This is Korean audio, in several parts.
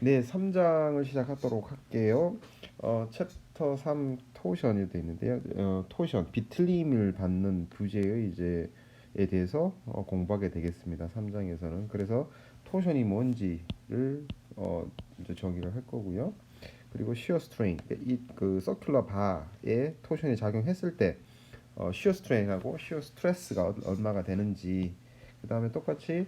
네, 3장을 시작하도록 할게요. 챕터 3 토션이 되어 있는데요. 토션, 비틀림을 받는 부재의 이제에 대해서 공부하게 되겠습니다. 3장에서는. 그래서 토션이 뭔지를 이제 정의를 할 거고요. 그리고 시어 스트레인, 이그 서큘러 바에 토션이 작용했을 때 시어 스트레인하고 시어 스트레스가 얼마가 되는지, 그 다음에 똑같이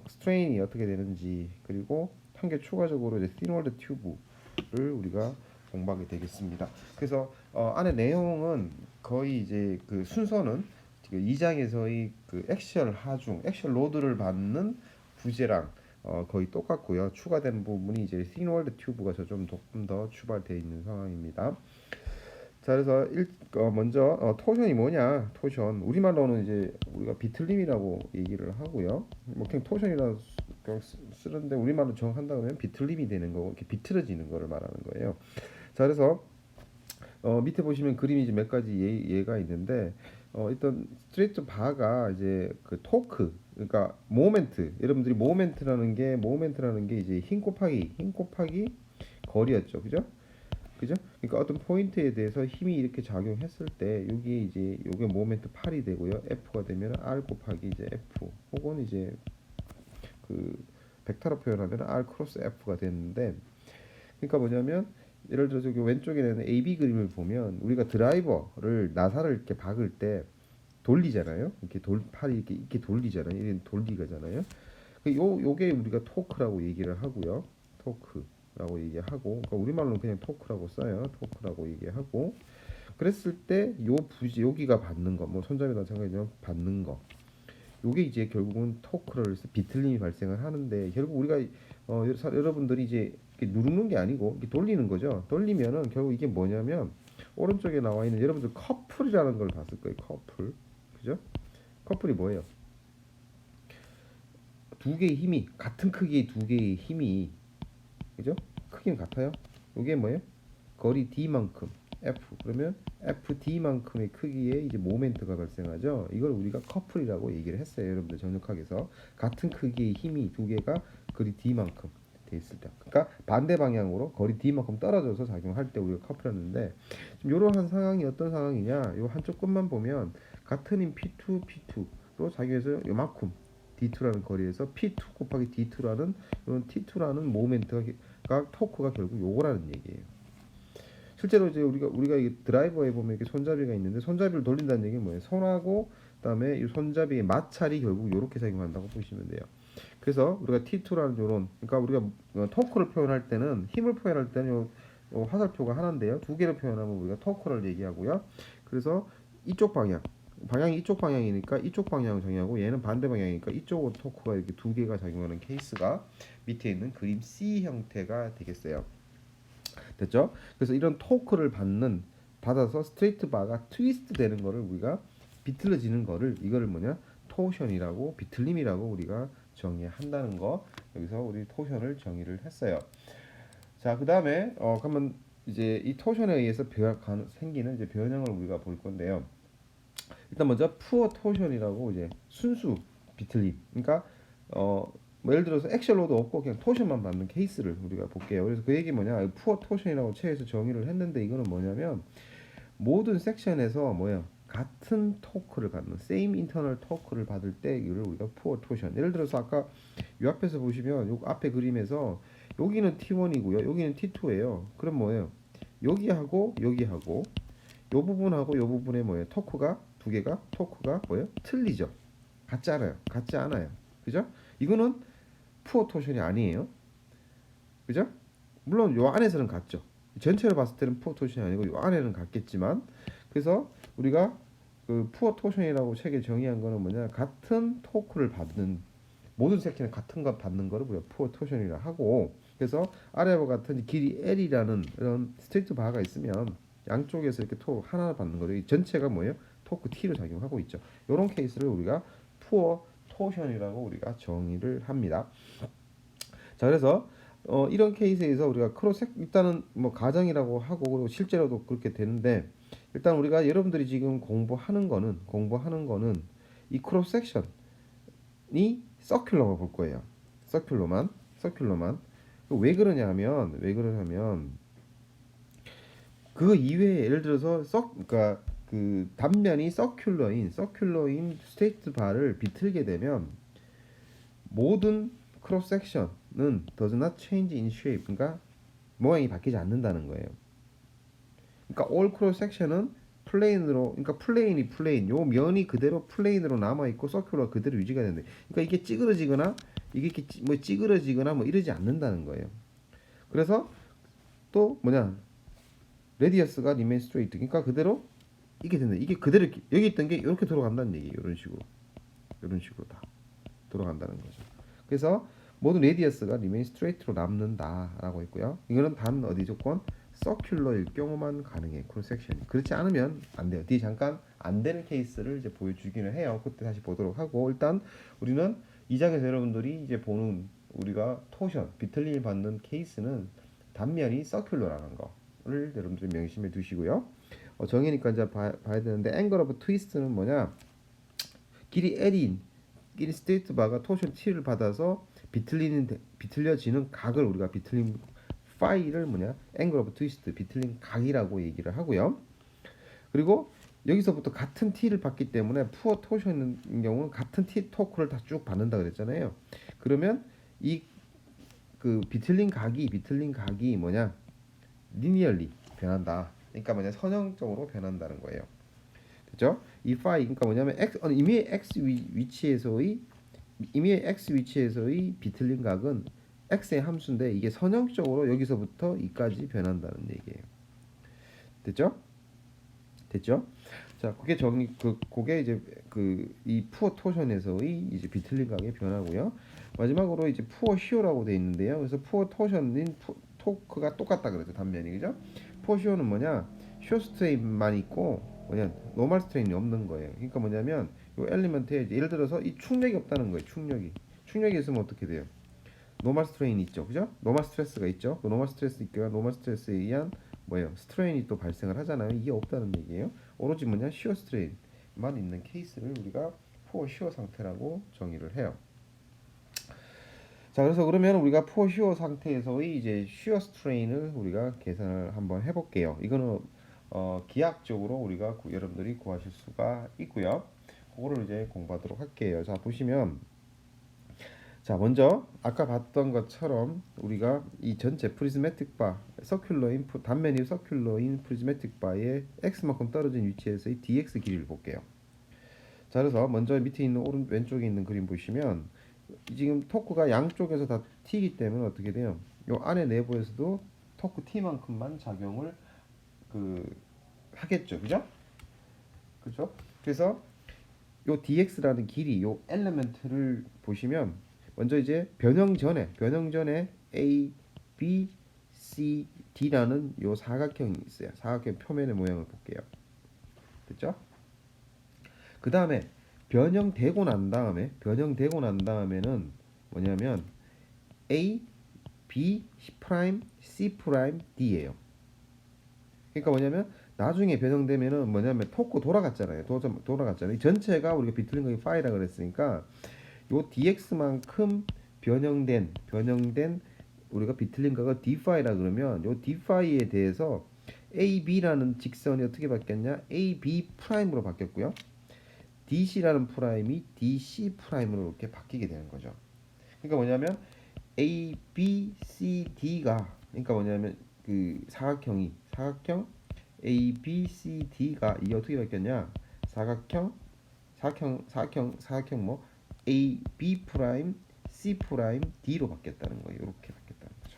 스트레인이 어떻게 되는지, 그리고 한 개 추가적으로 이제 틴월드 튜브를 우리가 공부하게 되겠습니다. 그래서 안에 내용은 거의 이제 그 순서는 2장에서의 그 액션 하중, 액션 로드를 받는 부재랑 거의 똑같고요. 추가된 부분이 이제 틴월드 튜브가 조금 더 추가되어 있는 상황입니다. 자, 그래서 먼저 토션이 뭐냐? 토션 우리말로는 이제 우리가 비틀림이라고 얘기를 하고요. 뭐 그냥 토션이라 쓰는데 우리말로 정한다 그러면 비틀림이 되는 거고, 이렇게 비틀어지는 거를 말하는 거예요. 자, 그래서 밑에 보시면 그림이 이제 몇 가지 예가 있는데, 일단 스트레이트 바가 이제 그 토크, 그러니까 모멘트, 여러분들이 모멘트라는 게 이제 힘 곱하기 거리였죠, 그죠? 그죠? 그러니까 어떤 포인트에 대해서 힘이 이렇게 작용했을 때 여기 이제 요게 모멘트 8이 되고요. F가 되면 R 곱하기 이제 F, 혹은 이제 그 벡터로 표현하면 R 크로스 F가 되는데, 그러니까 뭐냐면 예를 들어서 여기 왼쪽에는 AB 그림을 보면 우리가 드라이버를 나사를 이렇게 박을 때 돌리잖아요. 이렇게 팔이 이렇게 돌리잖아요. 이게 돌리가잖아요. 요게 우리가 토크라고 얘기를 하고요. 토크라고 얘기하고, 그러니까 우리말로는 그냥 토크라고 써요. 토크라고 얘기하고, 그랬을 때 요 부지 여기가 받는 거, 뭐 손잡이나 마찬가지지만 받는 거, 요게 이제 결국은 토크를 해서 비틀림이 발생을 하는데, 결국 우리가 여러분들이 이제 이렇게 누르는 게 아니고 이렇게 돌리는 거죠. 돌리면은 결국 이게 뭐냐면, 오른쪽에 나와 있는 여러분들 커플이라는 걸 봤을 거예요. 커플, 그죠? 커플이 뭐예요? 두 개의 힘이 같은 크기의 두 개의 힘이, 그죠? 크기는 같아요. 이게 뭐예요? 거리 d만큼 F, 그러면 FD만큼의 크기의 이제 모멘트가 발생하죠. 이걸 우리가 커플이라고 얘기를 했어요. 여러분들 정력학에서 같은 크기의 힘이 두 개가 거리 d만큼 돼 있을 때, 그러니까 반대 방향으로 거리 d만큼 떨어져서 작용할 때 우리가 커플했는데, 지금 이러한 상황이 어떤 상황이냐? 이 한쪽 끝만 보면 같은 힘 P2로 작용해서 요만큼 D2라는 거리에서 P2 곱하기 D2라는 이런 T2라는 모멘트가 토크가 결국 요거라는 얘기예요. 실제로 이제 우리가 이 드라이버에 보면 이렇게 손잡이가 있는데, 손잡이를 돌린다는 얘기는 뭐예요? 손하고 그다음에 이 손잡이의 마찰이 결국 이렇게 작용한다고 보시면 돼요. 그래서 우리가 T2라는 요런, 그러니까 우리가 토크를 표현할 때는, 힘을 표현할 때는 요 화살표가 하나인데요. 두 개를 표현하면 우리가 토크를 얘기하고요. 그래서 이쪽 방향이 이쪽 방향이니까 이쪽 방향을 정의하고, 얘는 반대 방향이니까 이쪽으로 토크가 이렇게 두 개가 작용하는 케이스가 밑에 있는 그림 C 형태가 되겠어요. 됐죠? 그래서 이런 토크를 받아서 스트레이트 바가 트위스트 되는 거를 우리가, 비틀어지는 거를, 이거를 뭐냐? 토션이라고, 비틀림이라고 우리가 정의한다는 거. 여기서 우리 토션을 정의를 했어요. 자, 그다음에 그러면 이제 이 토션에 의해서 생기는 이제 변형을 우리가 볼 건데요. 일단 먼저 푸어 토션이라고, 이제 순수 비틀림. 그러니까 뭐 예를 들어서 액션로도 없고 그냥 토션만 받는 케이스를 우리가 볼게요. 그래서 그 얘기 뭐냐? 푸어 토션이라고 책에서 정의를 했는데, 이거는 뭐냐면 모든 섹션에서 뭐야? 같은 토크를 받는, same internal 토크를 받을 때 이를 우리가 푸어 토션. 예를 들어서 아까 이 앞에서 보시면 요 앞에 그림에서 여기는 T1이고요. 여기는 T2예요. 그럼 뭐예요? 여기하고 요 부분하고 요 부분에 뭐예요? 토크가 두 개가, 토크가 뭐예요? 틀리죠. 같지 않아요. 그죠? 이거는 푸어 토션이 아니에요. 그죠? 물론 요 안에서는 같죠. 전체를 봤을 때는 푸어 토션이 아니고 요 안에는 같겠지만, 그래서 우리가 그 푸어 토션이라고 책에 정의한 거는 뭐냐? 같은 토크를 받는, 모든 섹션에 같은 것 받는 거를 우리가 푸어 토션이라 하고, 그래서 아래와 같은 길이 L이라는 이런 스트레이트 바가 있으면 양쪽에서 이렇게 토크 하나 받는 거죠. 이 전체가 뭐예요? 토크 T로 작용하고 있죠. 이런 케이스를 우리가 푸어 토션이라고 우리가 정의를 합니다. 자, 그래서 이런 케이스에서 우리가 일단은 뭐 가정이라고 하고, 그리고 실제로도 그렇게 되는데, 일단 우리가 여러분들이 지금 공부하는 거는 이 크로스 섹션이 서큘러만 볼 거예요. 서큘러만. 왜 그러냐 하면 그 이외에 예를 들어서 그러니까 그 단면이 서큘러인 스트레이트 바를 비틀게 되면 모든 크로스 섹션은 does not change in shape. 그러니까 모양이 바뀌지 않는다는 거예요. 그러니까 all cross section은 플레인으로, 그러니까 플레인 요 면이 그대로 플레인으로 남아 있고 서큘러 그대로 유지가 되는데, 그러니까 이게 찌그러지거나 이게 이렇게 뭐 찌그러지거나 뭐 이러지 않는다는 거예요. 그래서 또 뭐냐, 레디어스가 remain straight. 그러니까 그대로 이게 된다. 이게 그대로 여기 있던 게 이렇게 돌아간다는 얘기예요. 이런 식으로 다 돌아간다는 거죠. 그래서 모든 레디어스가 remain straight로 남는다라고 했고요. 이거는 단 어디 조건? 서큘러일 경우만 가능해. 크로스 섹션이. 그렇지 않으면 안 돼요. 뒤에 잠깐 안 되는 케이스를 이제 보여주기는 해요. 그때 다시 보도록 하고, 일단 우리는 이 장에서 여러분들이 이제 보는 우리가 토션, 비틀림을 받는 케이스는 단면이 서큘러라는 거를 여러분들이 명심해 두시고요. 정의니까 이제 봐야 되는데, 앵글 오브 트위스트는 뭐냐? 길이 L인 스테이트 바가 토션 T를 받아서 비틀려지는 각을 우리가 비틀림 파이를 뭐냐, 앵글 오브 트위스트, 비틀린 각이라고 얘기를 하고요. 그리고 여기서부터 같은 T를 받기 때문에 푸어 토션인 경우는 같은 T 토크를 다 쭉 받는다 그랬잖아요. 그러면 이 그 비틀린 각이 뭐냐, 리니얼리 변한다. 그러니까 뭐냐, 선형적으로 변한다는 거예요. 그죠? 이 파이, 그러니까 뭐냐면 임의의 x 위치에서의 비틀린 각은 x의 함수인데, 이게 선형적으로 여기서부터 이까지 변한다는 얘기예요. 됐죠? 됐죠? 자, 그게 이제 이 푸어 토션에서의 이제 비틀린 각의 변화고요. 마지막으로 이제 푸어 시오라고 돼 있는데요. 그래서 푸어 토션인 토크가 똑같다 그랬죠, 단면이. 그죠? 푸어 시오는 뭐냐? 시오 스트레인만 있고 뭐냐, 노멀 스트레인이 없는 거예요. 그러니까 뭐냐면 이 엘리먼트에 예를 들어서 이 충격이 없다는 거예요. 충격이 있으면 어떻게 돼요? 노멀 스트레인이 있죠, 그죠? 노멀 스트레스가 있죠. 그 노멀 스트레스 있고요. 노멀 스트레스에 의한 뭐예요? 스트레인이 또 발생을 하잖아요. 이게 없다는 얘기예요. 오로지 뭐냐, 시어 스트레인만 있는 케이스를 우리가 포어 시어 상태라고 정의를 해요. 자, 그래서 그러면 우리가 포어 시어 상태에서의 이제 시어 스트레인을 우리가 계산을 한번 해볼게요. 이거는 기하학적으로 우리가 여러분들이 구하실 수가 있고요. 그거를 이제 공부하도록 할게요. 자, 보시면, 자, 먼저 아까 봤던 것처럼 우리가 이 전체 프리즈매틱 바, 단면이 서큘러인 프리즈매틱 바의 x만큼 떨어진 위치에서의 dx 길이를 볼게요. 자, 그래서 먼저 밑에 있는 왼쪽에 있는 그림 보시면, 지금 토크가 양쪽에서 다 t이기 때문에 어떻게 돼요? 요 안에 내부에서도 토크 t만큼만 작용을 하겠죠, 그죠? 그죠? 그래서 요 dx라는 길이, 요 엘리먼트를 보시면, 먼저 이제 변형 전에 A, B, C, D라는 요 사각형이 있어요. 사각형 표면의 모양을 볼게요. 됐죠? 그 다음에 변형되고 난 다음에는 뭐냐면 A, B, C', D예요. 그러니까 뭐냐면 나중에 변형되면은 뭐냐면 토크 돌아갔잖아요. 전체가 우리가 비틀린 거기 파이라 그랬으니까 요 dx만큼 변형된 우리가 비틀린 거가 d파이라 그러면 요 d파이에 대해서 AB라는 직선이 어떻게 바뀌었냐? AB 프라임으로 바뀌었고요. DC라는 프라임이 DC 프라임으로 이렇게 바뀌게 되는 거죠. 그러니까 뭐냐면 ABCD가, 그러니까 뭐냐면 그 사각형 ABCD가 이게 어떻게 바뀌었냐? 사각형 뭐 A, B 프라임, C 프라임, D로 바뀌었다는 거예요. 이렇게 바뀌었다는 거죠.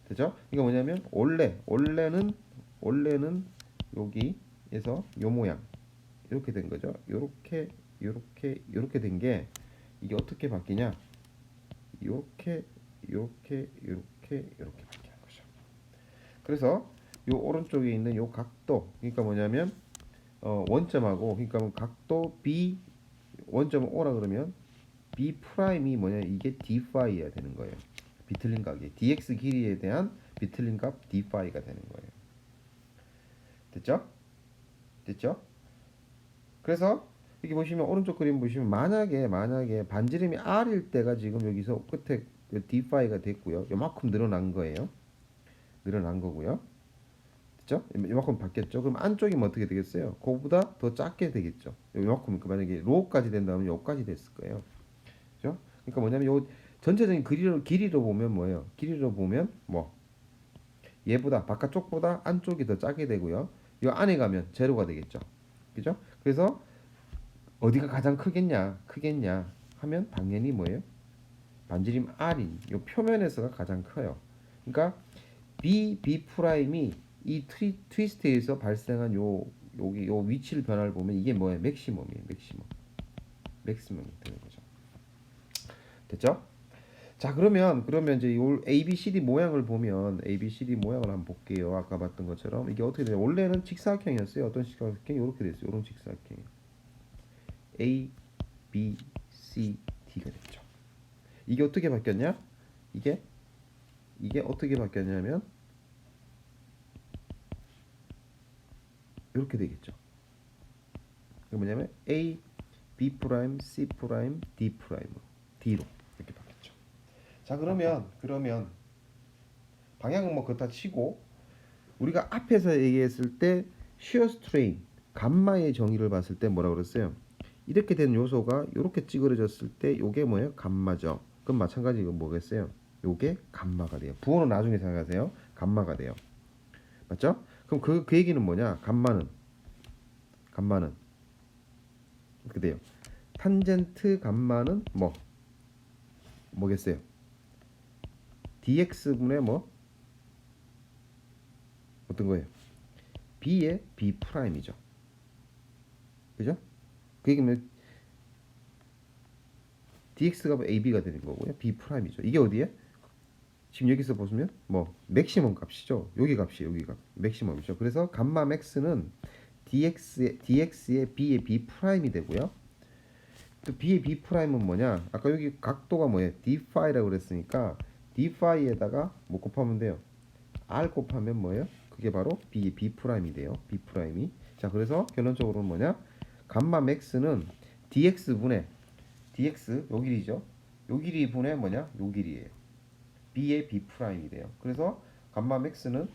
되죠? 이거 뭐냐면 원래는 여기에서 요 모양 이렇게 된 거죠. 이렇게 된 게 이게 어떻게 바뀌냐? 이렇게 바뀌는 거죠. 그래서 요 오른쪽에 있는 요 각도, 그러니까 뭐냐면 원점하고, 그러니까 뭐 각도 B 원점을 O라 그러면 B 프라임이 뭐냐, 이게 D 파이야 되는 거예요. 비틀린 각이 dx 길이에 대한 비틀린 값 D 파이가 되는 거예요. 됐죠? 그래서 여기 보시면 오른쪽 그림 보시면 만약에 반지름이 R일 때가 지금 여기서 끝에 d5가 됐고요. 요만큼 늘어난 거예요. 늘어난 거고요. 그죠? 요만큼 바뀌었죠. 그럼 안쪽이면 어떻게 되겠어요? 그거보다 더 작게 되겠죠. 요만큼 만약에 로까지 된다면 요까지 됐을 거예요. 그죠? 그러니까 뭐냐면 요 전체적인 길이로 보면 뭐예요? 길이로 보면 뭐 얘보다 바깥쪽보다 안쪽이 더 작게 되고요. 이 안에 가면 제로가 되겠죠. 그죠? 그래서 어디가 가장 크겠냐 하면 당연히 뭐예요? 반지름 R인 이 표면에서가 가장 커요. 그러니까 B 프라임이 이 트위스트에서 발생한 여기 요 위치를 변화를 보면 이게 뭐예요? 맥시멈이에요. 맥시멈이 되는 거죠. 됐죠? 자, 그러면 이제 요 ABCD 모양을 보면 ABCD 모양을 한번 볼게요. 아까 봤던 것처럼 이게 어떻게 돼요? 원래는 직사각형이었어요. 어떤 직사각형이 이렇게 됐어요. 이런 직사각형이 A, B, C, D가 됐죠. 이게 어떻게 바뀌었냐? 이게 어떻게 바뀌었냐면 이렇게 되겠죠. 이게 뭐냐면 A, B 프라임, C 프라임, D 프라임으로 D로 이렇게 바뀌었죠. 자, 그러면 방향은 뭐 그렇다 치고 우리가 앞에서 얘기했을 때 shear strain 감마의 정의를 봤을 때 뭐라고 그랬어요? 이렇게 된 요소가 이렇게 찌그러졌을 때 요게 뭐예요? 감마죠. 그럼 마찬가지 이거 뭐겠어요? 요게 감마가 돼요. 부호는 나중에 생각하세요. 감마가 돼요. 맞죠? 그럼 그 얘기는 뭐냐? 감마는 이렇게 돼요. 탄젠트 감마는 뭐겠어요? dx분의 뭐 어떤 거예요? b의 b 프라임이죠. 그죠? 그 얘기면 dx가 ab가 되는 거고요. b 프라임이죠. 이게 어디에? 지금 여기서 보시면 뭐 맥시멈 값이죠. 여기 값이에요. 여기 값 맥시멈이죠. 그래서 감마 맥스는 dx의 b의 b 프라임이 되고요. 또 b의 b 프라임은 뭐냐? 아까 여기 각도가 뭐예요? d 파이라고 그랬으니까 d 파이에다가 뭐 곱하면 돼요. r 곱하면 뭐예요? 그게 바로 b의 b 프라임이 돼요. b 프라임이. 자, 그래서 결론적으로는 뭐냐? 감마 맥스는 dx분의 dx 요 길이죠. 요 길이 분의 뭐냐? 요 길이에요. b의 b 프라임이 돼요. 그래서 감마 맥스는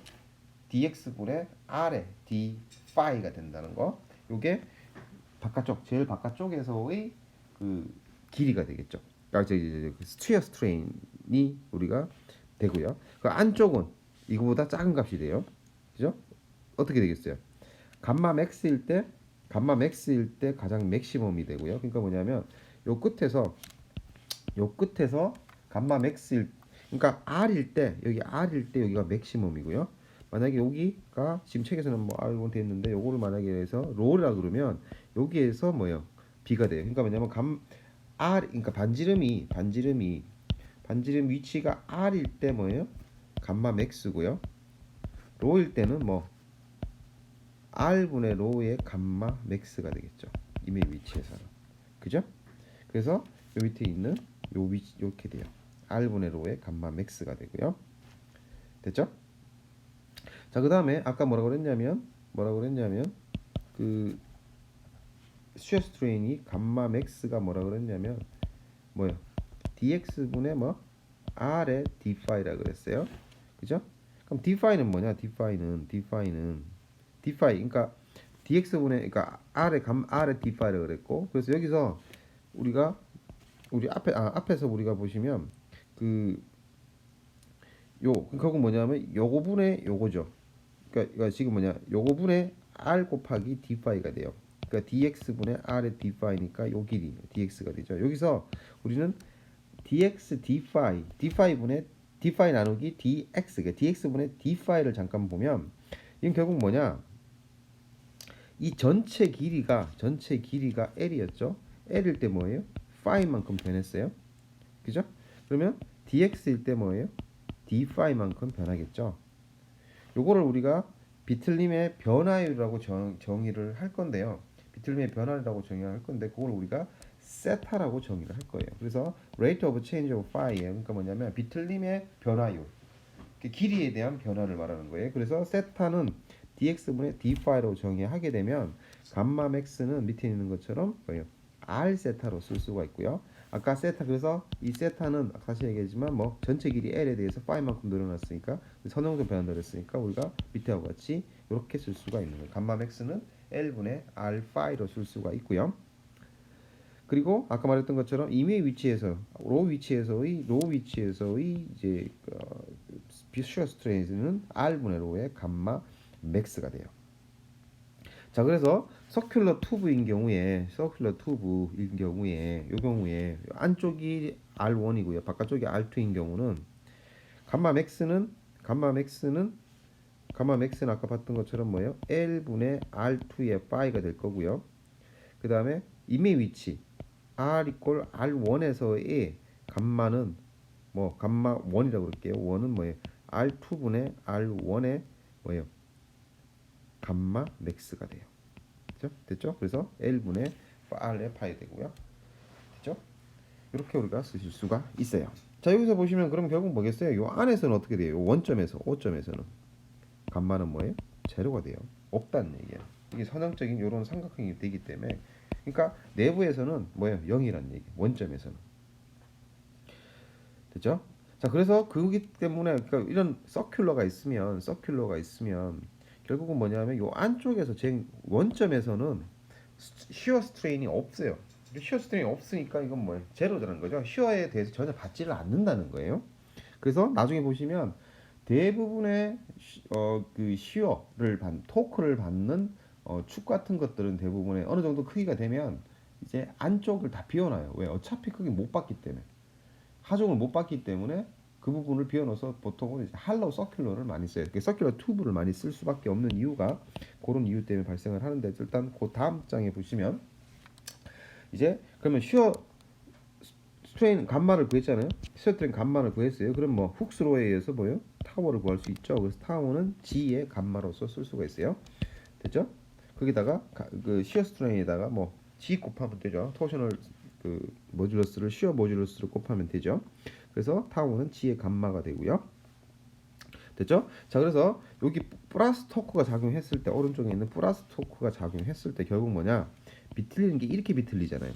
dx분의 r의 d 파이가 된다는 거. 요게 바깥쪽 제일 바깥쪽에서의 그 길이가 되겠죠. 스튜어 스트레인이 우리가 되고요. 그 안쪽은 이거보다 작은 값이 돼요. 그죠? 어떻게 되겠어요? 감마 맥스일 때 가장 맥시멈이 되고요. 그러니까 뭐냐면 요 끝에서 감마 맥스일 그러니까 R일 때 여기가 맥시멈이고요. 만약에 여기가 지금 책에서는 뭐 R1 돼 있는데 요거를 만약에 해서 로우라 그러면 여기에서 뭐예요? B가 돼요. 그러니까 뭐냐면 그러니까 반지름 위치가 R일 때 뭐예요? 감마 맥스고요. 로일 때는 뭐 R분의 로우의 감마 맥스가 되겠죠. 이미 위치에서는. 그죠? 그래서 요 밑에 있는 요 위치 이렇게 돼요. R분의 로우의 감마 맥스가 되고요. 됐죠? 자, 그다음에 아까 뭐라고 그랬냐면 그 shear strain이 감마 맥스가 뭐라고 그랬냐면 뭐요? dx분의 뭐 r의 d 파이라 그랬어요. 그죠? 그럼 d 파이는 뭐냐? d 파이는 그러니까 dx분의 그러니까 r의 d 파이라 그랬고 그래서 여기서 우리 앞에서 우리가 보시면 결국 뭐냐면 요거분의 요거죠. 그러니까 지금 요거 분의 r 곱하기 d 파이가 돼요. 그러니까 dx분의 r의 d 파이니까 요 길이 dx가 되죠. 여기서 우리는 dx d 파이분의 d 파이 나누기 dx dx분의 d 파이를 잠깐 보면 이건 결국 뭐냐? 이 전체 길이가 l이었죠. l일 때 뭐예요? 파이만큼 변했어요. 그죠? 그러면 dx일 때 뭐예요? d 파이만큼 변하겠죠. 요거를 우리가 비틀림의 변화율이라고 정의를 할 건데요. 비틀림의 변화율이라고 정의를 할 건데 그걸 우리가 세타라고 정의를 할 거예요. 그래서 rate of change of phi예요. 그러니까 뭐냐면 비틀림의 변화율, 길이에 대한 변화를 말하는 거예요. 그래서 세타는 dx분의 d 파이로 정의하게 되면 감마 맥스는 밑에 있는 것처럼 뭐예요? r 세타로 쓸 수가 있고요. 아까 세타 그래서 이 세타는 다시 얘기했지만 뭐 전체 길이 L에 대해서 파이만큼 늘어났으니까 선형도 변한다 그랬으니까 우리가 밑에와 같이 이렇게 쓸 수가 있는 거예요. 감마 맥스는 L분의 R 파이로 쓸 수가 있고요. 그리고 아까 말했던 것처럼 임의 위치에서 로 위치에서의 이제 비슈어 스트레인은 R분의 로의 감마 맥스가 돼요. 자, 그래서 서큘러 튜브인 경우에 요 경우에 안쪽이 R1이고요. 바깥쪽이 R2인 경우는 감마 맥스는 아까 봤던 것처럼 뭐예요? L분의 R2의 파이가 될 거고요. 그 다음에 임의 위치 R 이꼴 R1에서의 감마는 뭐 감마 1이라고 그럴게요. 1은 뭐예요? R2분의 R1의 뭐예요? 감마 맥스가 돼요. 됐죠? 됐죠? 그래서 L분의 R의 파이 되고요. 됐죠? 이렇게 우리가 쓰실 수가 있어요. 자, 여기서 보시면 그럼 결국 뭐겠어요? 요 안에서는 어떻게 돼요? 요 원점에서 O점에서는 감마는 뭐예요? 제로가 돼요. 없다는 얘기예요. 이게 선형적인 이런 삼각형이 되기 때문에 그러니까 내부에서는 뭐예요? 0이라는 얘기. 원점에서는. 됐죠? 자, 그래서 그거기 때문에 그러니까 이런 서큘러가 있으면 결국은 뭐냐면 요 안쪽에서 제 원점에서는 시어 스트레인이 없어요. 시어 스트레인이 없으니까 이건 뭐예요? 제로라는 거죠. 시어에 대해서 전혀 받지를 않는다는 거예요. 그래서 나중에 보시면 대부분의 그 토크를 받는 축 같은 것들은 대부분의 어느 정도 크기가 되면 이제 안쪽을 다 비워놔요. 왜? 어차피 크기 못 받기 때문에 하중을 못 받기 때문에 그 부분을 비워넣어서 보통은 이제 할로우 서큘러를 많이 써요. 서큘러 튜브를 많이 쓸 수밖에 없는 이유가 그런 이유 때문에 발생을 하는데 일단 그 다음 장에 보시면 이제 그러면 시어 스트레인 감마를 구했잖아요. 시어 스트레인 감마를 구했어요. 그럼 뭐 훅스로에 의해서 뭐요? 타워를 구할 수 있죠. 그래서 타워는 G의 감마로서 쓸 수가 있어요. 됐죠? 거기다가 그 시어 스트레인에다가 뭐 G 곱하면 되죠. 토셔널 그 모듈러스를 시어 모듈러스를 곱하면 되죠. 그래서 타워는 G의 감마가 되고요. 됐죠? 자, 그래서 여기 플러스 토크가 작용했을 때 오른쪽에 있는 플러스 토크가 작용했을 때 결국 뭐냐? 비틀리는 게 이렇게 비틀리잖아요.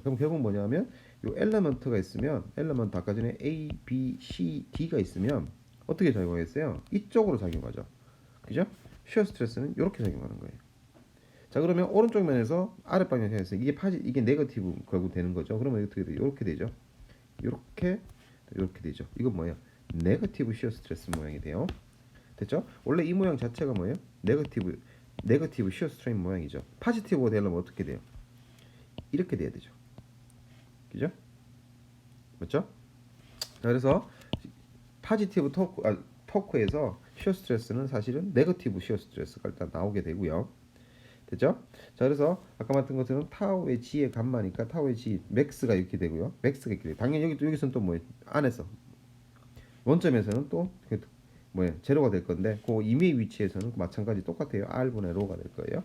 그럼 결국 뭐냐면 요 엘리먼트가 있으면 엘리먼트 아까 전에 A, B, C, D가 있으면 어떻게 작용했어요? 이쪽으로 작용하죠. 그죠? 시어 스트레스는 이렇게 작용하는 거예요. 자, 그러면 오른쪽 면에서 아랫 방향 향해서 이게 네거티브 결국 되는 거죠. 그러면 어떻게 돼요? 이렇게 되죠. 이렇게 되죠. 이건 뭐예요? 네거티브 시어 스트레스 모양이 돼요. 됐죠? 원래 이 모양 자체가 뭐예요? 네거티브 시어 스트레인 모양이죠. 파지티브가 되려면 어떻게 돼요? 이렇게 돼야 되죠. 그죠? 맞죠? 자, 그래서 파지티브 토크에서 시어 스트레스는 사실은 네거티브 시어 스트레스가 일단 나오게 되고요. 됐죠? 자, 그래서 아까 말했던 것처럼 타우의 G의 감마니까 타우의 G 맥스가 이렇게 되고요. 맥스가 이렇게 돼요. 당연히 여기서는 또 뭐예요? 안에서 원점에서는 또 뭐예요? 제로가 될 건데 그 임의 위치에서는 마찬가지 똑같아요. R분의 로가 될 거예요.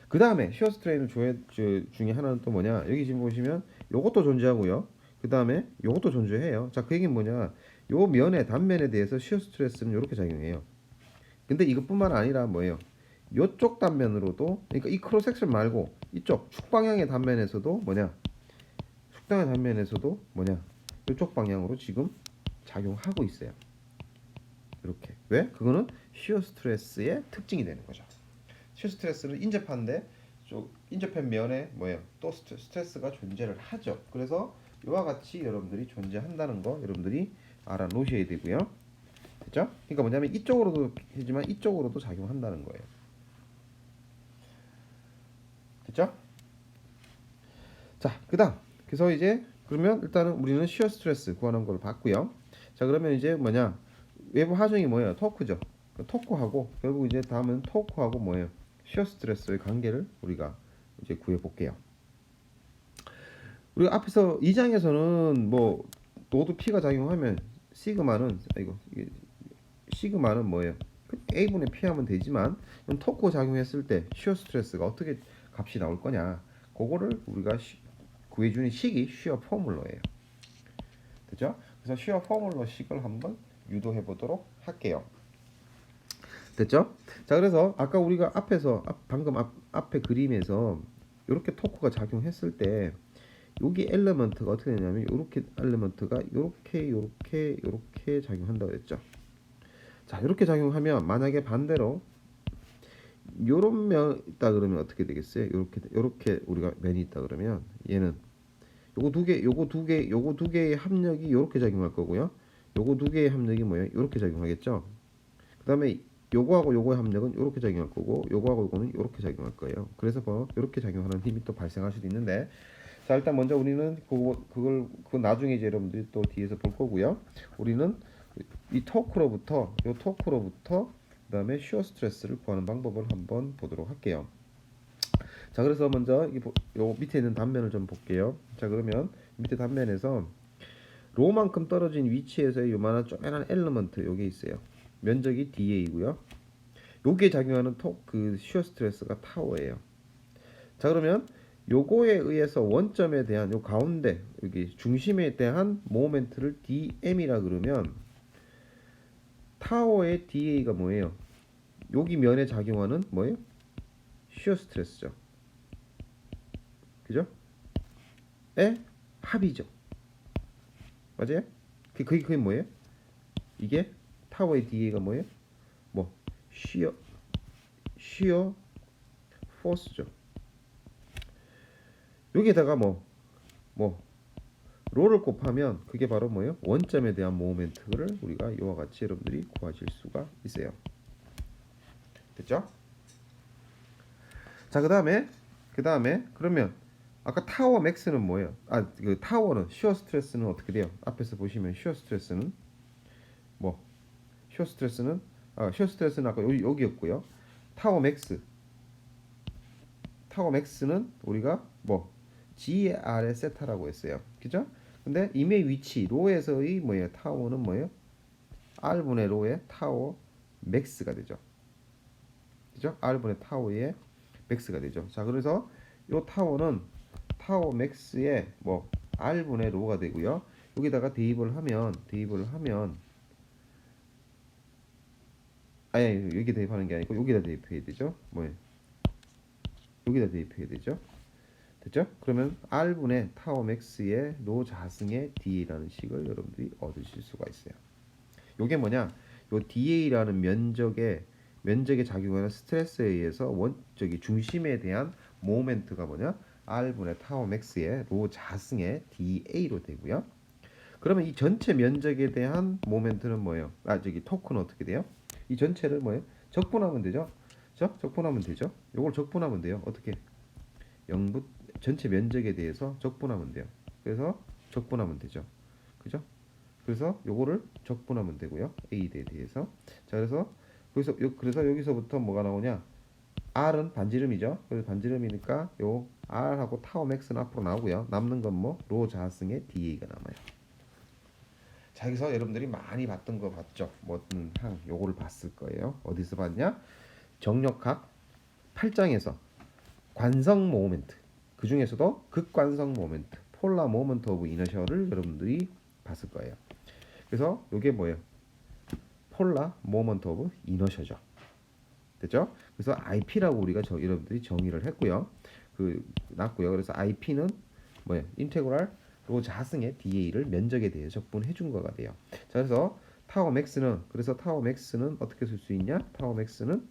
그 다음에 시어 스트레인 중에 하나는 또 뭐냐? 여기 지금 보시면 요것도 존재하고요. 그 다음에 요것도 존재해요. 자, 그 얘기는 뭐냐? 요 면의 단면에 대해서 시어 스트레스는 이렇게 작용해요. 근데 이것뿐만 아니라 뭐예요? 요쪽 단면으로도 그러니까 이 크로스 섹션 말고 이쪽 축 방향의 단면에서도 뭐냐? 축당의 단면에서도 뭐냐? 이쪽 방향으로 지금 작용하고 있어요. 이렇게. 왜? 그거는 시어 스트레스의 특징이 되는 거죠. 시어 스트레스는 인접한데 인접한 면에 뭐예요? 또 스트레스가 존재를 하죠. 그래서 이와 같이 여러분들이 존재한다는 거 여러분들이 알아놓으셔야 되고요. 됐죠? 그러니까 뭐냐면 이쪽으로도 하지만 이쪽으로도 작용한다는 거예요. 됐죠? 자, 그다음 그래서 이제 그러면 일단은 우리는 시어 스트레스 구하는 걸 봤고요. 자, 그러면 이제 뭐냐? 외부 하중이 뭐예요? 토크죠. 토크하고 결국 이제 다음은 토크하고 뭐예요? 시어 스트레스의 관계를 우리가 이제 구해 볼게요. 우리가 앞에서 2장에서는 뭐 노드 P가 작용하면 시그마는 뭐예요? A분의 P 하면 되지만 토크 작용했을 때 시어 스트레스가 어떻게 값이 나올 거냐? 그거를 우리가 구해주는 식이 시어 포뮬러예요. 됐죠? 그래서 시어 포뮬러 식을 한번 유도해 보도록 할게요. 됐죠? 자, 그래서 아까 우리가 앞에 그림에서 이렇게 토크가 작용했을 때 여기 엘리먼트가 어떻게 되냐면 이렇게 엘리먼트가 이렇게 작용한다고 했죠. 자, 이렇게 작용하면 만약에 반대로 요런 면 있다 그러면 어떻게 되겠어요? 요렇게 우리가 면이 있다 그러면 얘는 요거 두 개의 합력이 요렇게 작용할 거고요. 요거 두 개의 합력이 뭐예요? 요렇게 작용하겠죠. 그다음에 요거하고 요거의 합력은 요렇게 작용할 거고 요거하고 요거는 요렇게 작용할 거예요. 그래서 뭐 요렇게 작용하는 힘이 또 발생할 수도 있는데 자, 일단 먼저 우리는 그거 나중에 이제 여러분들이 또 뒤에서 볼 거고요. 우리는 이 토크로부터 그다음에 쉬어 스트레스를 구하는 방법을 한번 보도록 할게요. 자, 그래서 먼저 요 밑에 있는 단면을 좀 볼게요. 자, 그러면 밑에 단면에서 로만큼 떨어진 위치에서 요만한 쪼매난 엘리먼트 요게 있어요. 면적이 DA이고요. 요게 작용하는 그 쉬어 스트레스가 타워예요. 자, 그러면 요거에 의해서 원점에 대한 요 가운데 여기 중심에 대한 모멘트를 DM이라 그러면 타워의 DA가 뭐예요? 여기 면에 작용하는 뭐예요? 쉬어 스트레스죠. 그죠? 에 합이죠. 맞아요? 그게 뭐예요? 이게 타워의 DA가 뭐예요? 뭐 쉬어 포스죠. 여기에다가 뭐 롤을 곱하면 그게 바로 뭐예요? 원점에 대한 모멘트를 우리가 이와 같이 여러분들이 구하실 수가 있어요. 됐죠? 자, 그다음에 그러면 아까 타워 맥스는 뭐예요? 그 타워는 쉬어 스트레스는 어떻게 돼요? 앞에서 보시면 쉬어 스트레스는 뭐 쉬어 스트레스는 아까 여기였고요. 타워 맥스는 우리가 뭐 GR의 세타라고 했어요. 그죠? 근데 임의 위치 로에서의 뭐예요? 타워는 뭐예요? R분의 로의 타워 맥스가 되죠. 그죠? R분의 타워의 맥스가 되죠. 자, 그래서 요 타워는 타워 맥스의 뭐 R분의 로가 되고요. 여기다가 대입을 하면 아니 여기 대입하는 게 아니고 여기다 대입해야 되죠. 뭐예요? 여기다 대입해야 되죠. 됐죠? 그러면 R분의 타워 맥스의 로 자승의 DA라는 식을 여러분들이 얻으실 수가 있어요. 요게 뭐냐? 요 DA라는 면적에 작용하는 스트레스에 의해서 중심에 대한 모멘트가 뭐냐? R분의 타워 맥스의 로 자승의 DA로 되고요. 그러면 이 전체 면적에 대한 모멘트는 뭐예요? 토크는 어떻게 돼요? 이 전체를 뭐예요? 적분하면 되죠. 적분하면 되죠. 요걸 적분하면 돼요. 어떻게? 0부 전체 면적에 대해서 적분하면 돼요. 그래서 적분하면 되죠. 그죠? 그래서 요거를 적분하면 되고요. A에 대해서. 자, 그래서 여기서부터 뭐가 나오냐? R은 반지름이죠. 그래서 반지름이니까 요 R하고 타워 맥스는 앞으로 나오고요. 남는 건 뭐? 로 자승의 DA가 남아요. 자, 여기서 여러분들이 많이 봤던 거 봤죠? 요거를 봤을 거예요. 어디서 봤냐? 정력학 8장에서 관성 모멘트, 그 중에서도 극관성 모멘트, 폴라 모멘트 오브 이너셜을 여러분들이 봤을 거예요. 그래서 이게 뭐예요? 폴라 모멘트 오브 이너셜죠. 됐죠? 그래서 IP라고 우리가 여러분들이 정의를 했고요. 났고요. 그래서 IP는 뭐예요? 인테그랄 로 자승의 DA를 면적에 대해 적분해 준 거가 돼요. 자, 그래서 타워 맥스는 어떻게 쓸 수 있냐? 타워 맥스는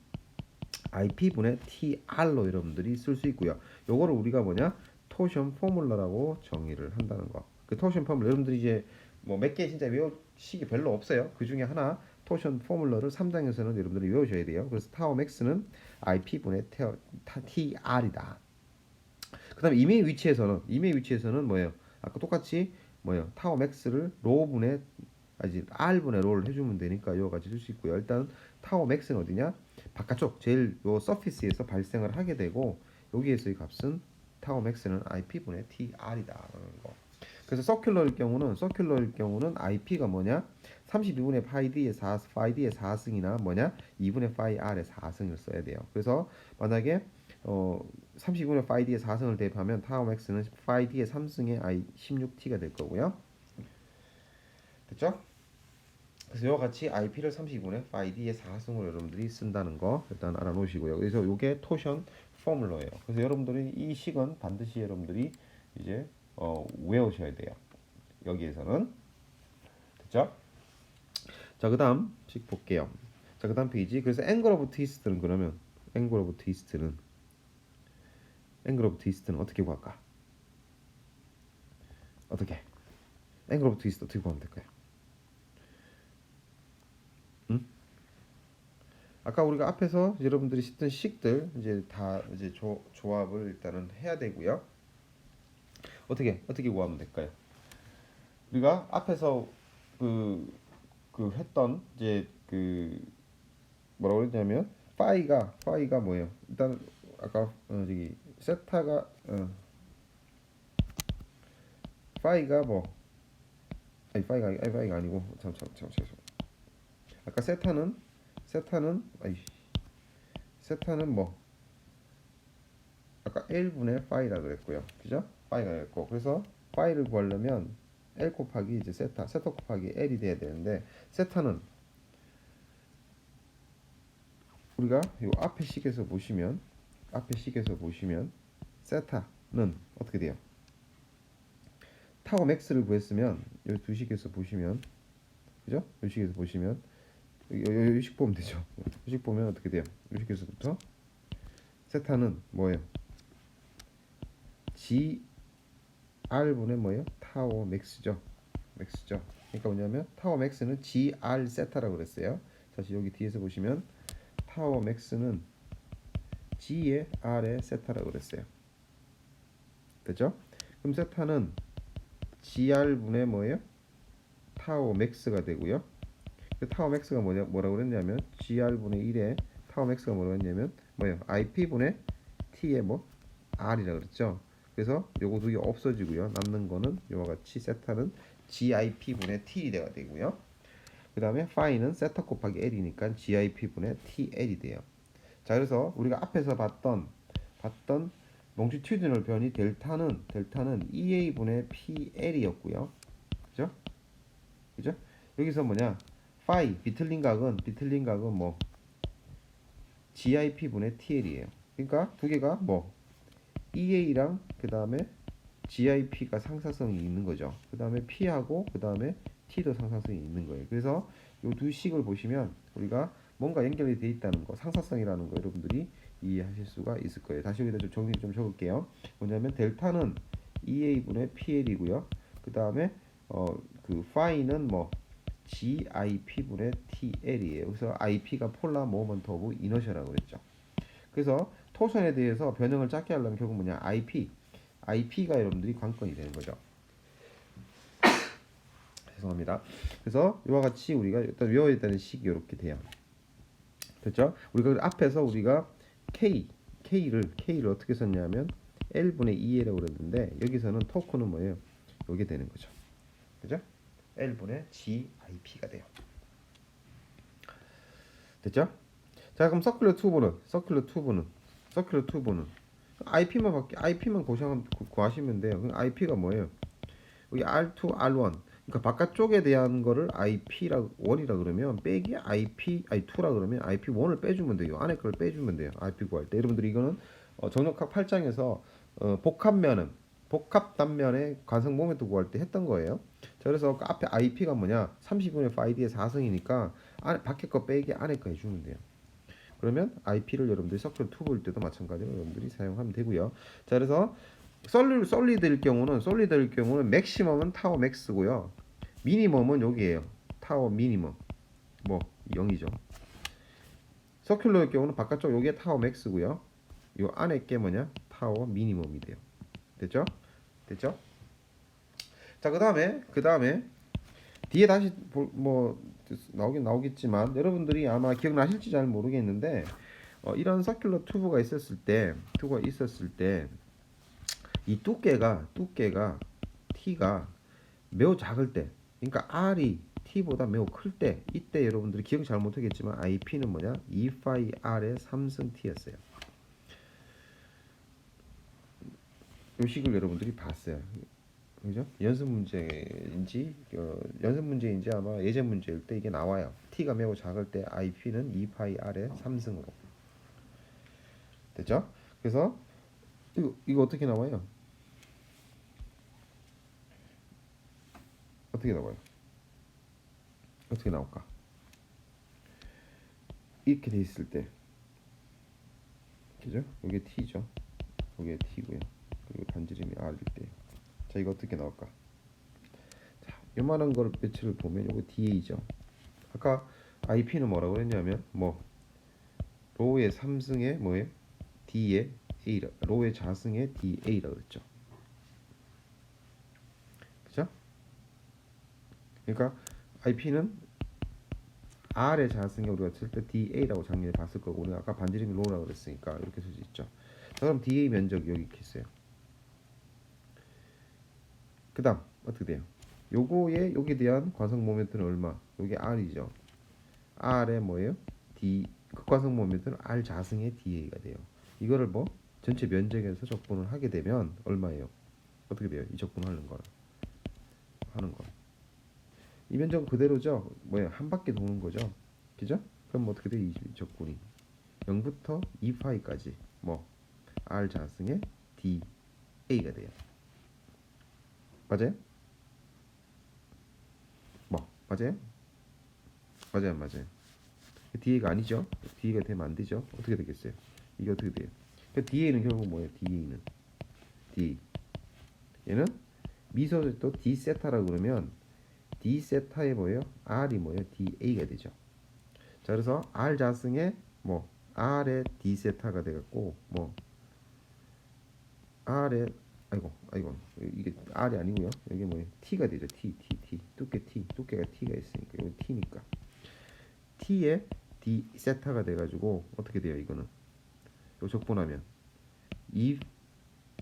IP분의 TR로 여러분들이 쓸 수 있고요. 요거를 우리가 뭐냐? 토션 포뮬러라고 정의를 한다는 거. 그 토션 포뮬러 여러분들이 이제 뭐 몇 개 진짜 외우시기 별로 없어요. 그 중에 하나 토션 포뮬러를 3장에서는 여러분들이 외우셔야 돼요. 그래서 타워 맥스는 IP분의 TR이다. 그다음에 임의 위치에서는 뭐예요? 아까 똑같이 뭐예요? 타워 맥스를 R분의 로를 해주면 되니까 이와 같이 쓸 수 있고요. 일단 타워 맥스는 어디냐? 바깥쪽 제일 요 서피스에서 발생을 하게 되고 여기에서의 값은 타워 맥스는 IP분의 TR이다라는 거. 그래서 서큘러일 경우는 IP가 뭐냐? 32분의 파이 D의 4승이나 뭐냐? 2분의 파이 R의 4승을 써야 돼요. 그래서 만약에 32분의 파이 D의 4승을 대입하면 타워 맥스는 파이 D의 3승의 I 16T가 될 거고요. 됐죠? 그래서 이와 같이 IP를 32분의 파이 D의 4승으로 여러분들이 쓴다는 거 일단 알아놓으시고요. 그래서 이게 토션 포뮬러예요. 그래서 여러분들이 이 식은 반드시 여러분들이 이제 외우셔야 돼요. 여기에서는. 됐죠? 자, 그다음 씩 볼게요. 자, 그다음 페이지. 그래서 앵글 오브 트위스트는 그러면 앵글 오브 트위스트는 어떻게 구할까? 어떻게? 앵글 오브 트위스트 어떻게 구하면 될까요? 응? 아까 우리가 앞에서 여러분들이 씹던 식들 이제 다 이제 조합을 일단은 해야 되고요. 어떻게 구하면 될까요? 우리가 앞에서 그, 그 했던 이제 그 뭐라고 그랬냐면 파이가 뭐예요? 일단 아까 저기 세타가 파이가 뭐 파이가 아니고 죄송. 아까 세타는 세타는 뭐 아까 1분의 파이라 그랬고요. 그죠? 파이가 그랬고 그래서 파이를 구하려면 L 곱하기 이제 세타 곱하기 L이 돼야 되는데 세타는 우리가 요 앞에 식에서 보시면 세타는 어떻게 돼요? 타워 맥스를 구했으면 요 두 식에서 보시면 그죠? 요 식에서 보시면 요식 보면 되죠. 요식 보면 어떻게 돼요? 요 식에서부터 세타는 뭐예요? GR분의 뭐예요? 타워 맥스죠. 그러니까 뭐냐면 타워 맥스는 GR 세타라고 그랬어요. 다시 여기 뒤에서 보시면 타워 맥스는 G의 R의 세타라고 그랬어요. 됐죠? 그럼 세타는 GR분의 뭐예요? 타워 맥스가 되고요. 그 타워 맥스가 뭐라고 그랬냐면 GR분의 1의 타워 맥스가 뭐라고 했냐면 뭐예요? IP분의 T의 뭐 R이라고 그랬죠. 그래서 요거 두 개 없어지고요. 남는 거는 요와 같이 세타는 GIP분의 T가 되고요. 그 다음에 파이는 세타 곱하기 L이니까 GIP분의 TL이 돼요. 자, 그래서 우리가 앞에서 봤던 롱지튜디널 변이 델타는 EA분의 PL이었고요. 그죠? 여기서 뭐냐? 파이 비틀린 각은 뭐 GIP분의 TL이에요. 그러니까 두 개가 뭐 EA랑 그 다음에 GIP가 상사성이 있는 거죠. 그 다음에 P하고 그 다음에 T도 상사성이 있는 거예요. 그래서 이 두 식을 보시면 우리가 뭔가 연결이 돼 있다는 거, 상사성이라는 거 여러분들이 이해하실 수가 있을 거예요. 다시 여기다 좀 정리 좀 적을게요. 뭐냐면 델타는 EA분의 PL이고요. 그 다음에 그 파이는 뭐 GIP분의 TL이에요. 그래서 IP가 폴라 모먼트 오브 이너셔라고 그랬죠. 그래서 토선에 대해서 변형을 작게 하려면 결국 뭐냐? IP가 여러분들이 관건이 되는 거죠. 죄송합니다. 그래서 이와 같이 우리가 일단 외워야 되는 식이 이렇게 돼요. 됐죠? 우리가 앞에서 우리가 K를 어떻게 썼냐면 L분의 2L이라고 그랬는데 여기서는 토크는 뭐예요? 이게 되는 거죠. 그죠? L분의 GIP가 돼요. 됐죠? 자, 그럼 서큘러 튜브는 IP만 구하시면 돼요. 그럼 IP가 뭐예요? 여기 R2, R1. 그러니까 바깥쪽에 대한 거를 IP라고 1이라 그러면 빼기 IP2라 그러면 IP1을 빼주면 돼요. 안에 걸 빼주면 돼요. IP 구할 때. 여러분들 이거는 정력학 8장에서 복합 단면의 관성 모멘트 구할 때 했던 거예요. 자, 그래서 그 앞에 IP가 뭐냐? 30분의 5D의 4승이니까 밖에 거 빼기 안에 거 해주면 돼요. 그러면 IP를 여러분들이 서클 튜브일 때도 마찬가지로 여러분들이 사용하면 되고요. 자, 그래서 솔리드일 경우는 맥시멈은 타워 맥스고요. 미니멈은 여기에요. 타워 미니멈. 뭐 0이죠. 서큘러일 경우는 바깥쪽 여기에 타워 맥스고요. 요 안에 게 뭐냐? 타워 미니멈이 돼요. 됐죠? 자, 그다음에 뒤에 다시 뭐 나오겠지만 여러분들이 아마 기억나실지 잘 모르겠는데 이런 서큘러 튜브가 있었을 때 이 두께가 T가 매우 작을 때, 그러니까 R이 T보다 매우 클 때, 이때 여러분들이 기억 잘 못하겠지만 IP는 뭐냐? 2파이 R의 3승 T였어요. 이 식을 여러분들이 봤어요. 그죠? 연습 문제인지 아마 예제 문제일 때 이게 나와요. T가 매우 작을 때 IP는 2파이 R의 3승으로. 됐죠? 그래서 이거 어떻게 나와요? 어떻게 나와요? 어떻게 나올까? 이렇게 돼 있을 때, 그죠? 이게 t죠. 이게 t고요. 그리고 반지름이 r일 때, 자 이거 어떻게 나올까? 자, 요만한 걸 배치를 보면 이거 da죠. 아까 IP는 뭐라고 그랬냐면 뭐 로의 3승에 뭐예요? D의 A라, 로의 자승에 DA라 그랬죠. 그죠? 그러니까 IP는 R의 자승에 우리가 쓸 때 DA라고 작년에 봤을 거고, 우리가 아까 반지름이 로라고 그랬으니까 이렇게 쓸 수 있죠. 자, 그럼 DA 면적이 여기 이렇게 있어요. 그 다음 어떻게 돼요? 요거에 여기에 대한 과성 모멘트는 얼마? 요게 R이죠. R의 뭐예요? D 극과성 모멘트는 R 자승의 DA가 돼요. 이거를 뭐 전체 면적에서 적분을 하게 되면 얼마예요? 어떻게 돼요? 이 적분하는 거랑 하는 거. 이 면적은 그대로죠. 뭐야 한 바퀴 도는 거죠. 그죠? 그럼 어떻게 돼? 이 적분이 0부터 2파이까지 뭐 R 자승의 DA가 돼요. 맞아요? 뭐 맞아요? 맞아요, 맞아요. DA가 아니죠. DA가 되면 안 되죠. 어떻게 되겠어요? 이게 어떻게 돼요? 그러니까 DA는 결국 뭐예요? DA는 D 얘는 미소를 또 D 세타라고 그러면 D 세타에 뭐예요? R이 뭐예요? DA가 되죠. 자, 그래서 R 자승에 뭐 R의 D 세타가 되겠고 뭐 R의 아이고 이게 R이 아니고요. 여기 뭐예요? T가 되죠. T 두께가 T가 있으니까 이건 T니까 T의 D 세타가 돼가지고 어떻게 돼요? 이거는 요 적분하면 2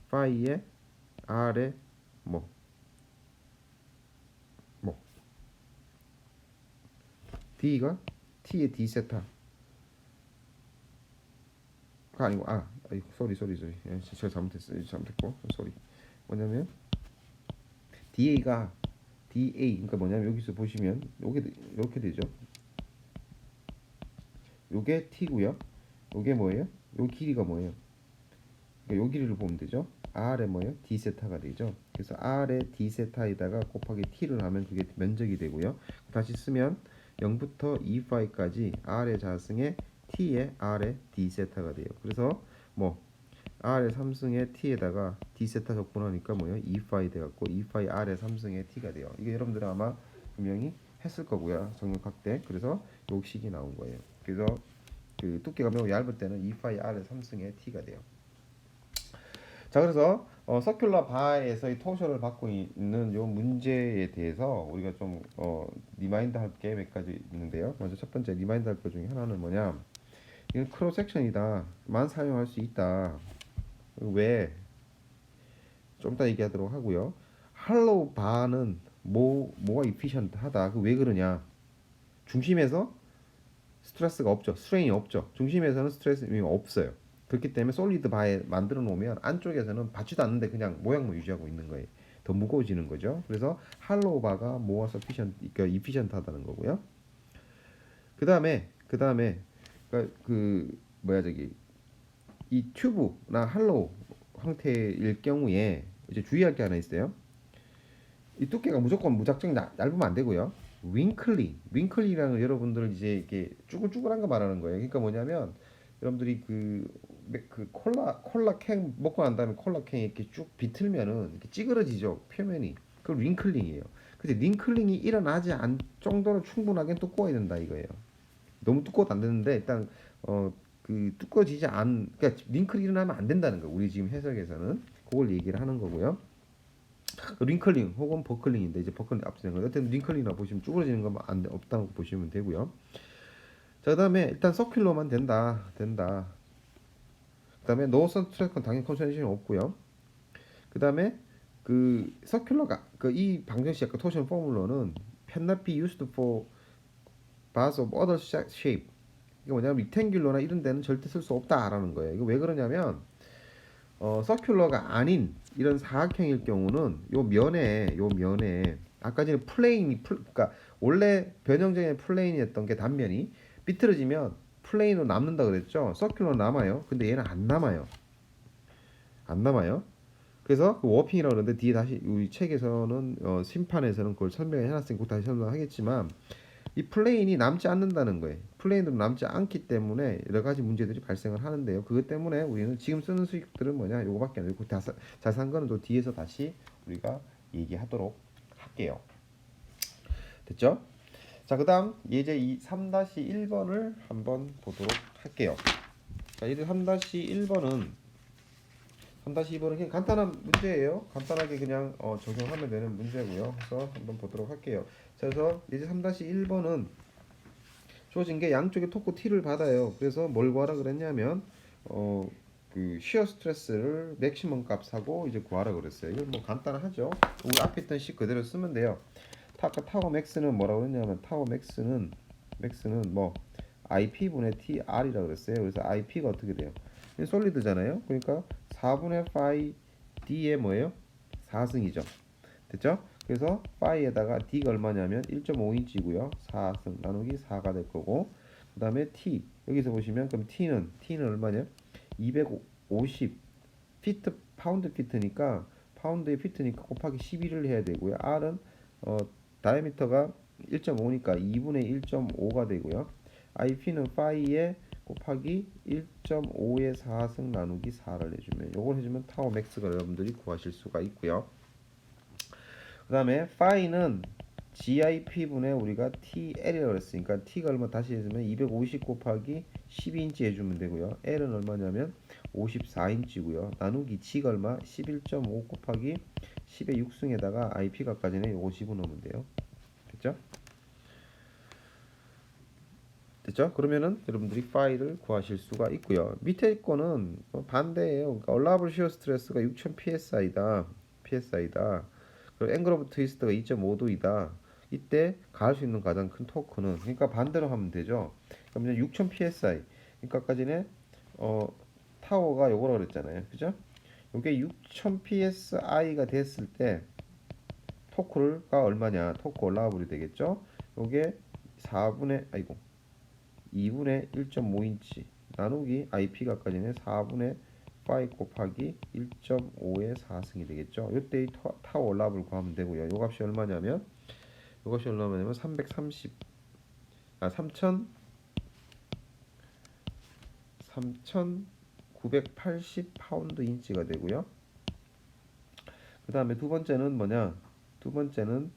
파이의 R의 뭐 D가 T의 D 세타가 아니고 아이고 쏘리 예, 제가 잘못했고 쏘리 뭐냐면 DA가 DA 그러니까 뭐냐면 여기서 보시면 요게 이렇게 되죠. 요게 T고요. 요게 뭐예요? 요 길이가 뭐예요? 그러니까 요 길이를 보면 되죠. R의 뭐예요? D 세타가 되죠. 그래서 R의 D 세타에다가 곱하기 T를 하면 그게 면적이 되고요. 다시 쓰면 0부터 2파이까지 R의 자승에 T의 R의 D 세타가 돼요. 그래서 뭐 R의 3승의 T에다가 D 세타 적분하니까 뭐예요? 2파이 돼갖고 2파이 R의 3승의 T가 돼요. 이게 여러분들 아마 분명히 했을 거고요. 정육학 때. 그래서 요 식이 나온 거예요. 그래서 그 두께가 매우 얇을 때는 2파이 R의 3승의 T가 돼요. 자, 그래서 서큘러 바에서의 토션을 받고 있는 요 문제에 대해서 우리가 좀 리마인드 할 게 몇 가지 있는데요. 먼저 첫 번째 리마인드 할 것 중에 하나는 뭐냐? 이건 크로스 섹션이다. 만 사용할 수 있다. 왜? 좀 이따 얘기하도록 하고요. 할로우 바는 뭐가 이피션트하다. 그 왜 그러냐? 중심에서 스트레스가 없죠. 스트레인이 없죠. 중심에서는 스트레스가 없어요. 그렇기 때문에 솔리드 바에 만들어 놓으면 안쪽에서는 받지도 않는데 그냥 모양만 유지하고 있는 거예요. 더 무거워지는 거죠. 그래서 할로우 바가 뭐가 그러니까 이피션트하다는 거고요. 그 다음에 그 뭐야 저기 이 튜브나 할로우 형태일 경우에 이제 주의할 게 하나 있어요. 이 두께가 무작정 얇으면 안 되고요. 윙클링이라는 여러분들 이제 이렇게 쭈글쭈글한 거 말하는 거예요. 그러니까 뭐냐면 여러분들이 그 콜라 캔 먹고 난 다음에 콜라 캔이 이렇게 쭉 비틀면은 이렇게 찌그러지죠 표면이. 그걸 윙클링이에요. 근데 윙클링이 일어나지 않 정도로 충분하게 두꺼워야 된다 이거예요. 너무 두꺼워도 안 되는데 일단 그 두꺼워지지 않 그러니까 윙클이 일어나면 안 된다는 거. 우리 지금 해석에서는 그걸 얘기를 하는 거고요. 링클링 혹은 버클링인데 이제 버클링 앞서는 거. 어쨌든 링클링이라 보시면 쭈그러지는 건 없다고 보시면 되고요. 자, 그다음에 일단 서큘러만 된다. 그다음에 노선 트랙은 당연히 컨센션이 없고요. 그다음에 그 서큘러가 그 이 방정식 아까 토션 포뮬러는 cannot be used for bars of other shape. 이게 뭐냐면 릭탱귤러나 이런 데는 절대 쓸 수 없다라는 거예요. 이거 왜 그러냐면 서큘러가 아닌 이런 사각형일 경우는 요 면에 아까 전에 그러니까 원래 변형적인 플레인이었던 게 단면이 비틀어지면 플레인으로 남는다 그랬죠. 서큘러 남아요. 근데 얘는 안 남아요. 그래서 그 워핑이라고 그러는데 뒤에 다시 우리 책에서는 심판에서는 그걸 설명해 놨으니까 다시 설명하겠지만 이 플레인이 남지 않는다는 거예요. 플레인으로 남지 않기 때문에 여러 가지 문제들이 발생을 하는데요. 그것 때문에 우리는 지금 쓰는 수익들은 뭐냐? 요거밖에 안 되고 자세한 거는 또 뒤에서 다시 우리가 얘기하도록 할게요. 됐죠? 자, 그다음 예제 3-1번을 한번 보도록 할게요. 자, 예제 3-1번은 3-2번은 그냥 간단한 문제예요. 간단하게 그냥 적용하면 되는 문제고요. 그래서 한번 보도록 할게요. 자, 그래서 예제 3-1번은 주어진 게 양쪽에 토크 T를 받아요. 그래서 뭘 구하라 그랬냐면 그 시어 스트레스를 맥시멈 값하고 이제 구하라 그랬어요. 이건 뭐 간단하죠. 우리 앞에 있던 식 그대로 쓰면 돼요. 타워 맥스는 뭐라고 했냐면 타워 맥스는 뭐 IP분의 TR이라고 그랬어요. 그래서 IP가 어떻게 돼요? 솔리드잖아요. 그러니까 4분의 파이 D의 뭐예요? 4승이죠. 됐죠? 그래서 파이에다가 D가 얼마냐면 1.5인치고요. 4승 나누기 4가 될 거고 그 다음에 T 여기서 보시면 그럼 T는 얼마냐? 250 피트 파운드 피트니까 파운드의 피트니까 곱하기 12를 해야 되고요. R은 다이아미터가 1.5니까 2분의 1.5가 되고요. IP는 파이에 곱하기 1.5의 4승 나누기 4를 해주면 요걸 해주면 타워 맥스가 여러분들이 구하실 수가 있고요. 그 다음에 파이는 GIP분의 우리가 TL이라고 했으니까 T가 얼마 다시 해주면 250 곱하기 12인치 해주면 되고요. L은 얼마냐면 54인치고요. 나누기 G가 얼마? 11.5 곱하기 10의 6승에다가 IP가까지는 요거 집어넣으면 돼요. 됐죠? 됐죠? 그러면은 여러분들이 파이를 구하실 수가 있고요. 밑에 거는 반대예요. 그러니까 얼라블 시어 스트레스가 6000 psi다. 그리고 앵글 오브 트위스트가 2.5도이다. 이때 가할 수 있는 가장 큰 토크는 그러니까 반대로 하면 되죠. 그러면 6000 psi. 그러니까까지는 타워가 요거라 그랬잖아요. 그죠? 요게 6000 psi가 됐을 때 토크가 얼마냐? 토크 얼라블이 되겠죠? 요게 2분의 1.5인치 나누기 IP가까지는 4분의 5 곱하기 1.5의 4승이 되겠죠. 이때 타워 올라블 구하면 되고요. 요 값이 얼마냐면 330 3980 파운드 인치가 되고요. 그 다음에 두 번째는 뭐냐? 두 번째는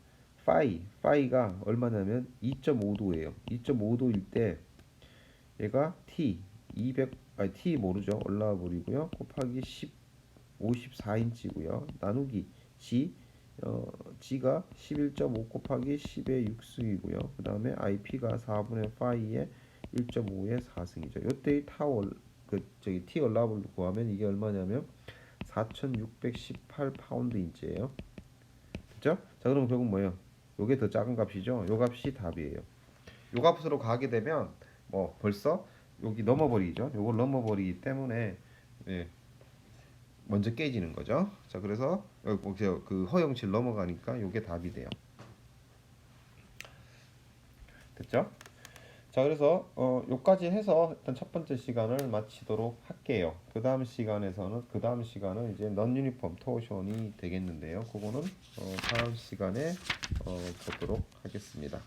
파이가 얼마냐면 2.5도예요. 2.5도일 때 얘가 T 모르죠. 올라와 버리고요. 곱하기 54인치고요. 나누기 G가 11.5 곱하기 10의 6승이고요. 그 다음에 IP가 4분의 파이의 1.5의 4승이죠. 요때의 T 올라블 구하면 이게 얼마냐면 4618 파운드 인치예요. 그죠? 자, 그럼 결국 뭐예요? 요게 더 작은 값이죠. 요 값이 답이에요. 요 값으로 가게 되면 뭐 벌써 여기 넘어버리죠. 요걸 넘어버리기 때문에 먼저 깨지는 거죠. 자, 그래서 그 허용치를 넘어가니까 요게 답이 돼요. 됐죠? 자, 그래서 요까지 해서 일단 첫 번째 시간을 마치도록 할게요. 그 다음 시간은 이제 넌 유니폼 토션이 되겠는데요. 그거는 다음 시간에 보도록 하겠습니다.